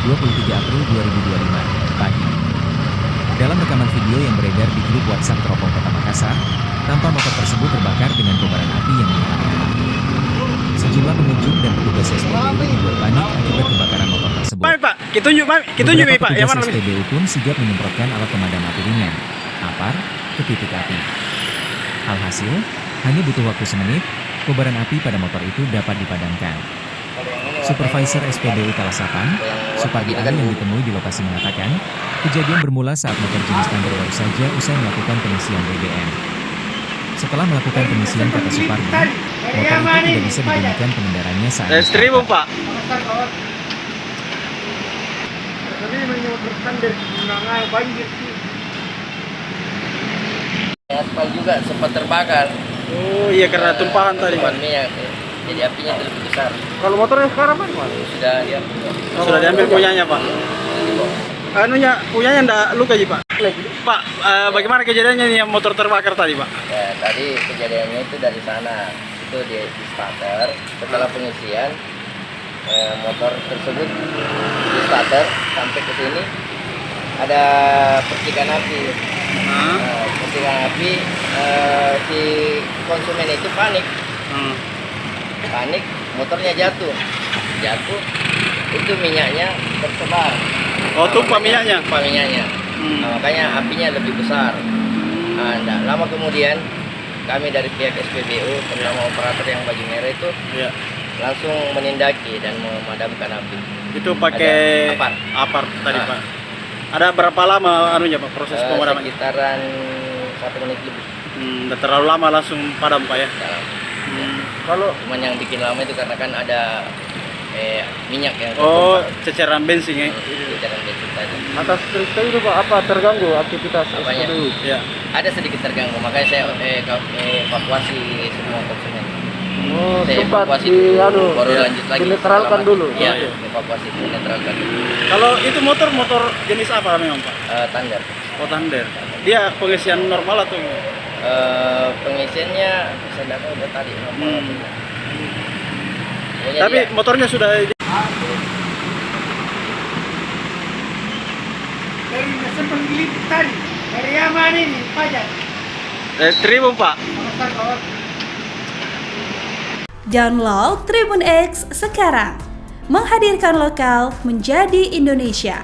23 April 2025, pagi. Dalam rekaman video yang beredar di grup WhatsApp Teropong Kota Makassar, tampak motor tersebut terbakar dengan kobaran api yang menyala. Sejumlah pengunjung dan petugas SPBU dibuat panik akibat kebakaran motor tersebut. Pak, kita tunjuk Pak, yang mana? Petugas SPBU pun sigap menyemprotkan alat pemadam api ringan, APAR, ke titik api. Alhasil, hanya butuh waktu semenit, kobaran api pada motor itu dapat dipadamkan. Supervisor SPBU Kalasapan, Supardi Ali yang ditemui di lokasi mengatakan, kejadian bermula saat motor jenis Thunder baru saja usai melakukan pengisian BBM. Setelah melakukan pengisian, kata Supardi, motor itu tidak bisa digunakan pengendaranya saat Seribu Pak. Aspal juga sempat terbakar. Oh iya, karena tumpahan tadi Pak. Minyak, jadi apinya lebih besar. Kalau motornya sekarang Pak? Sudah diambil punyanya Pak. Punyanya enggak luka sih Pak. Pak, bagaimana kejadiannya nih yang motor terbakar tadi Pak? Ya, tadi kejadiannya itu dari sana. Itu di starter. Setelah pengisian, motor tersebut di starter sampai ke sini ada percikan api. Percikan api, si konsumen itu panik. Panik, motornya jatuh, itu minyaknya tersebar. Oh, tumpah minyaknya? Tumpah minyaknya. Nah, makanya apinya lebih besar. Nah, lama kemudian kami dari pihak SPBU terutama operator yang baju merah itu langsung menindaki dan memadamkan api. Itu pakai apar tadi Pak. Ada berapa lama Pak proses pemadaman? Sekitaran 1 menit lebih. Udah terlalu lama langsung padam Pak ya? Kalau cuman yang bikin lama itu karena kan ada minyak yang ceceran bensin ya? Ceceran bensin tadi. Atas cerita itu Pak, apa terganggu aktivitas SPBU? Ya. Ada sedikit terganggu, makanya saya evakuasi semua konsumen. Sempat baru lanjut lagi. Dinetralkan dulu? Iya, evakuasi dinetralkan dulu. Kalau itu motor jenis apa memang Pak? Thunder. Oh, Thunder. Dia pengisian normal atau pengisiannya saya tidak tahu udah tadi normal. Tapi motornya sudah dari nasa penggilit tadi dari Yaman ini pajak Tribun Pak. Download Tribun X sekarang, menghadirkan lokal menjadi Indonesia.